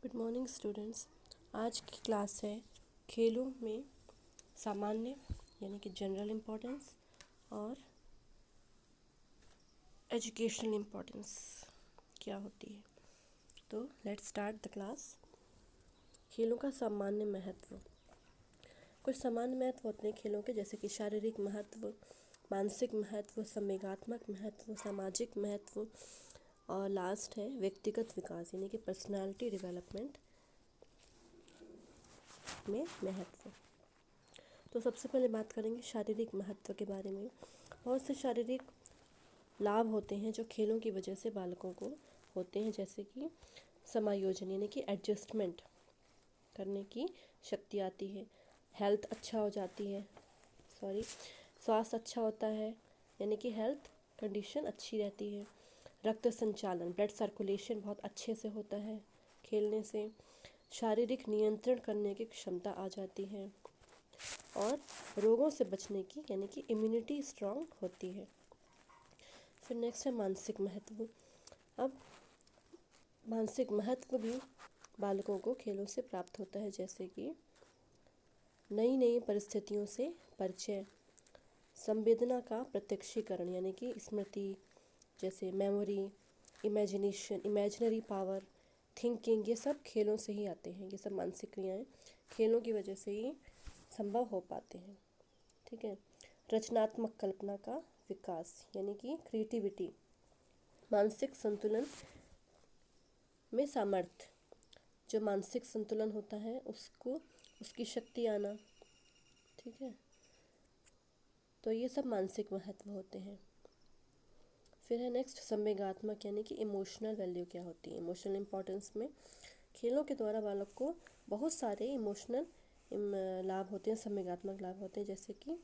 Good morning students. आज की class है खेलों में सामान्य यानी कि जनरल इम्पोर्टेंस और एजुकेशनल इम्पोर्टेंस क्या होती है। तो लेट्स स्टार्ट द क्लास। खेलों का सामान्य महत्व। कुछ सामान्य महत्व होते हैं खेलों के, जैसे कि शारीरिक महत्व, मानसिक महत्व, संवेगात्मक महत्व, सामाजिक महत्व और लास्ट है व्यक्तिगत विकास यानी कि पर्सनालिटी डेवलपमेंट में महत्व। तो सबसे पहले बात करेंगे शारीरिक महत्व के बारे में। बहुत से शारीरिक लाभ होते हैं जो खेलों की वजह से बालकों को होते हैं, जैसे कि समायोजन यानी कि एडजस्टमेंट करने की शक्ति आती है, हेल्थ अच्छा हो जाती है, स्वास्थ्य अच्छा होता है यानी कि हेल्थ कंडीशन अच्छी रहती है। रक्त संचालन, ब्लड सर्कुलेशन बहुत अच्छे से होता है खेलने से। शारीरिक नियंत्रण करने की क्षमता आ जाती है और रोगों से बचने की यानी कि इम्यूनिटी स्ट्रांग होती है। फिर नेक्स्ट है मानसिक महत्व। अब मानसिक महत्व भी बालकों को खेलों से प्राप्त होता है, जैसे कि नई नई परिस्थितियों से परिचय, संवेदना का प्रत्यक्षीकरण यानी कि स्मृति, जैसे memory, imagination, imaginary power, thinking, ये सब खेलों से ही आते हैं। ये सब मानसिक क्रियाएं खेलों की वजह से ही संभव हो पाते हैं। ठीक है। रचनात्मक कल्पना का विकास यानी कि क्रिएटिविटी, मानसिक संतुलन में सामर्थ्य, जो मानसिक संतुलन होता है उसको उसकी शक्ति आना। ठीक है। तो ये सब मानसिक महत्व होते हैं। फिर है नेक्स्ट संवेगात्मक यानी कि इमोशनल वैल्यू क्या होती है। इमोशनल इम्पोर्टेंस में खेलों के द्वारा बालक को बहुत सारे इमोशनल लाभ होते हैं, संवेगात्मक लाभ होते हैं, जैसे कि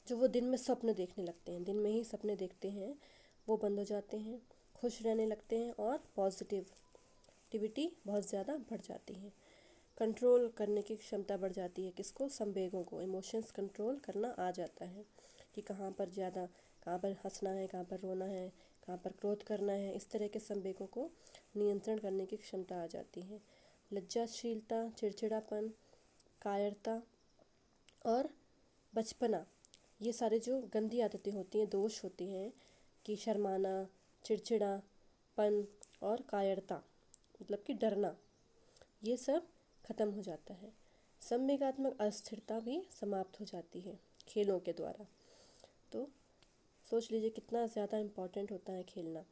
जो वो दिन में स्वप्न देखने लगते हैं, दिन में ही सपने देखते हैं, वो बंद हो जाते हैं, खुश रहने लगते हैं और पॉजिटिविटी बहुत ज़्यादा बढ़ जाती है। कंट्रोल करने की क्षमता बढ़ जाती है, किसको, संवेगों को, इमोशंस कंट्रोल करना आ जाता है कि कहाँ पर हंसना है, कहाँ पर रोना है, कहाँ पर क्रोध करना है। इस तरह के संवेगों को नियंत्रण करने की क्षमता आ जाती है। लज्जाशीलता, चिड़चिड़ापन, कायरता और बचपना, ये सारे जो गंदी आदतें होती हैं, दोष होती हैं कि शर्माना, चिड़चिड़ापन और कायरता मतलब कि डरना, ये सब खत्म हो जाता है। संवेगात्मक अस्थिरता भी समाप्त हो जाती है खेलों के द्वारा। तो सोच लीजिए कितना ज़्यादा इम्पोर्टेंट होता है खेलना।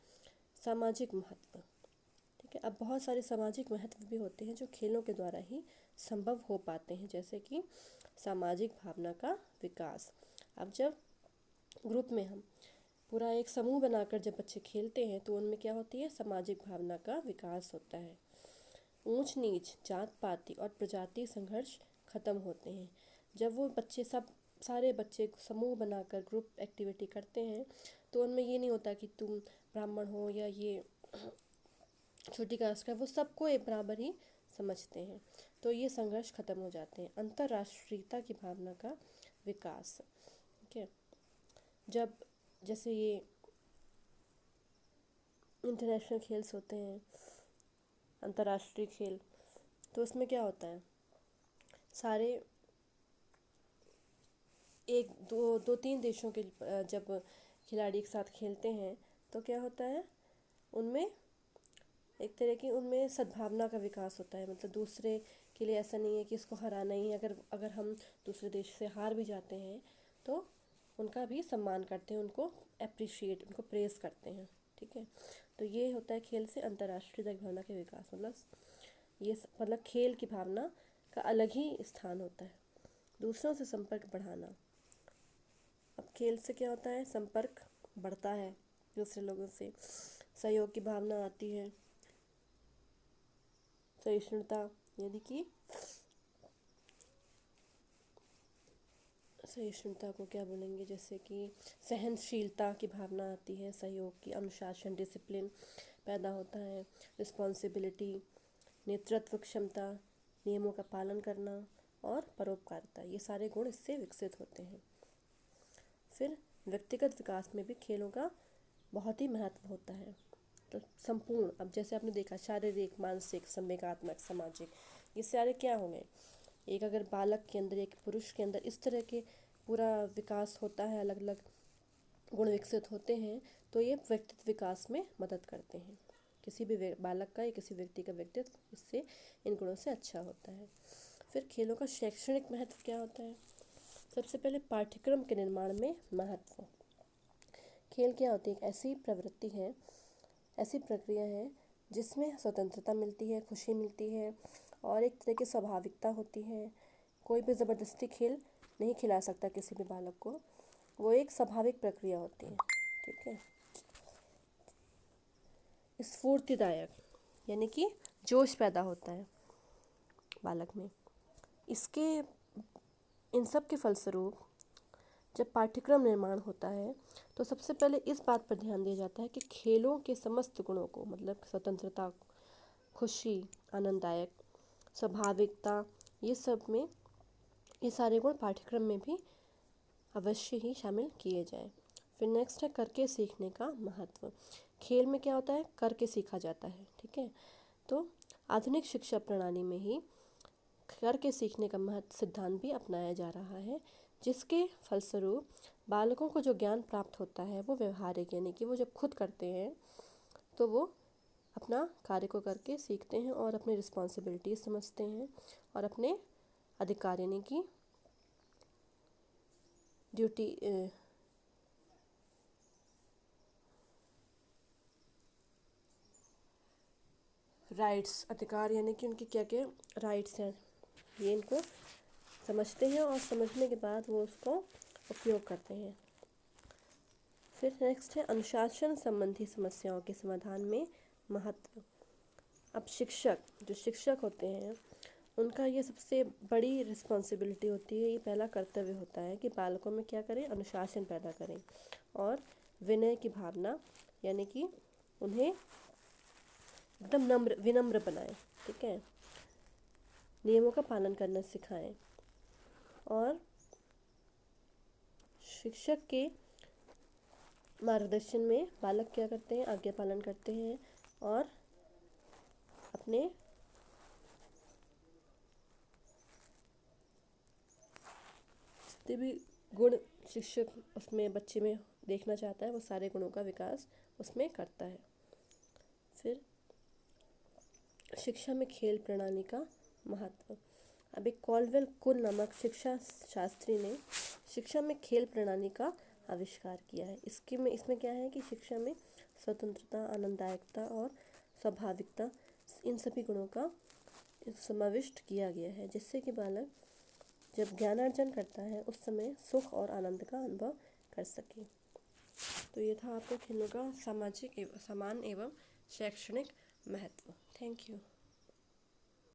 सामाजिक महत्व। ठीक है। अब बहुत सारे सामाजिक महत्व भी होते हैं जो खेलों के द्वारा ही संभव हो पाते हैं, जैसे कि सामाजिक भावना का विकास। अब जब ग्रुप में हम पूरा एक समूह बनाकर जब बच्चे खेलते हैं तो उनमें क्या होती है, सामाजिक भावना का विकास होता है। ऊंच नीच, जात पाती और प्रजाति संघर्ष खत्म होते हैं। जब वो बच्चे सारे बच्चे समूह बनाकर ग्रुप एक्टिविटी करते हैं तो उनमें ये नहीं होता कि तुम ब्राह्मण हो या ये छोटी कास्ट का, वो सबको एक बराबर ही समझते हैं। तो ये संघर्ष खत्म हो जाते हैं। अंतर्राष्ट्रीयता की भावना का विकास। ठीक है। जब जैसे ये इंटरनेशनल खेल्स होते हैं, अंतर्राष्ट्रीय खेल, तो उसमें क्या होता है, सारे एक दो दो तीन देशों के जब खिलाड़ी एक साथ खेलते हैं तो क्या होता है, उनमें एक तरह की उनमें सद्भावना का विकास होता है। मतलब दूसरे के लिए ऐसा नहीं है कि इसको हराना ही है, अगर अगर हम दूसरे देश से हार भी जाते हैं तो उनका भी सम्मान करते हैं, उनको अप्रिशिएट, उनको प्रेज़ करते हैं। ठीक है। तो ये होता है खेल से अंतर्राष्ट्रीय भावना के विकास। मतलब खेल की भावना का अलग ही स्थान होता है। दूसरों से संपर्क बढ़ाना। अब खेल से क्या होता है, संपर्क बढ़ता है दूसरे लोगों से, सहयोग की भावना आती है। सहिष्णुता यानी कि सहिष्णुता को क्या बोलेंगे, जैसे कि सहनशीलता की भावना आती है, सहयोग की, अनुशासन, डिसिप्लिन पैदा होता है, रिस्पॉन्सिबिलिटी, नेतृत्व क्षमता, नियमों का पालन करना और परोपकारिता, ये सारे गुण इससे विकसित होते हैं। फिर व्यक्तिगत विकास में भी खेलों का बहुत ही महत्व होता है। मतलब संपूर्ण। अब जैसे आपने देखा शारीरिक, मानसिक, संवेगात्मक, सामाजिक, ये सारे क्या होंगे, एक अगर बालक के अंदर, एक पुरुष के अंदर इस तरह के पूरा विकास होता है, अलग अलग गुण विकसित होते हैं, तो ये व्यक्तित्व विकास में मदद करते हैं। किसी भी बालक का या किसी व्यक्ति का व्यक्तित्व इससे, इन गुणों से अच्छा होता है। फिर खेलों का शैक्षणिक महत्व क्या होता है। सबसे पहले पाठ्यक्रम के निर्माण में महत्व। खेल क्या होती है, एक ऐसी प्रवृत्ति है, ऐसी प्रक्रिया है जिसमें स्वतंत्रता मिलती है, खुशी मिलती है और एक तरह की स्वाभाविकता होती है। कोई भी ज़बरदस्ती खेल नहीं खिला सकता किसी भी बालक को, वो एक स्वाभाविक प्रक्रिया होती है। ठीक है। स्फूर्तिदायक, यानी कि जोश पैदा होता है बालक में। इसके, इन सब के फलस्वरूप जब पाठ्यक्रम निर्माण होता है तो सबसे पहले इस बात पर ध्यान दिया जाता है कि खेलों के समस्त गुणों को, मतलब स्वतंत्रता, खुशी, आनंददायक, स्वाभाविकता, ये सब में, ये सारे गुण पाठ्यक्रम में भी अवश्य ही शामिल किए जाएं। फिर नेक्स्ट है करके सीखने का महत्व। खेल में क्या होता है, करके सीखा जाता है। ठीक है। तो आधुनिक शिक्षा प्रणाली में ही करके सीखने का महत्व सिद्धांत भी अपनाया जा रहा है, जिसके फलस्वरूप बालकों को जो ज्ञान प्राप्त होता है वो व्यवहारिक, यानी कि वो जब खुद करते हैं तो वो अपना कार्य को करके सीखते हैं और अपनी रिस्पॉन्सिबिलिटी समझते हैं और अपने अधिकार, यानी कि ड्यूटी, राइट्स, अधिकार, यानी कि उनके क्या क्या राइट्स हैं, ये इनको समझते हैं और समझने के बाद वो उसको उपयोग करते हैं। फिर नेक्स्ट है अनुशासन संबंधी समस्याओं के समाधान में महत्व। अब शिक्षक, जो शिक्षक होते हैं, उनका ये सबसे बड़ी रिस्पॉन्सिबिलिटी होती है, ये पहला कर्तव्य होता है कि बालकों में क्या करें, अनुशासन पैदा करें और विनय की भावना, यानी कि उन्हें एकदम विनम्र बनाएं। ठीक है। नियमों का पालन करना सिखाएं और शिक्षक के मार्गदर्शन में बालक क्या करते हैं, आज्ञा पालन करते हैं और अपने जितने भी गुण शिक्षक उसमें बच्चे में देखना चाहता है, वो सारे गुणों का विकास उसमें करता है। फिर शिक्षा में खेल प्रणाली का महत्व। अब एक कॉल्डवेल कुल नामक शिक्षा शास्त्री ने शिक्षा में खेल प्रणाली का आविष्कार किया है। इसमें क्या है कि शिक्षा में स्वतंत्रता, आनंददायकता और स्वाभाविकता, इन सभी गुणों का समाविष्ट किया गया है, जिससे कि बालक जब ज्ञानार्जन करता है उस समय सुख और आनंद का अनुभव कर सके। तो ये था आपको खेलों का सामाजिक समान एवं शैक्षणिक महत्व। Thank you.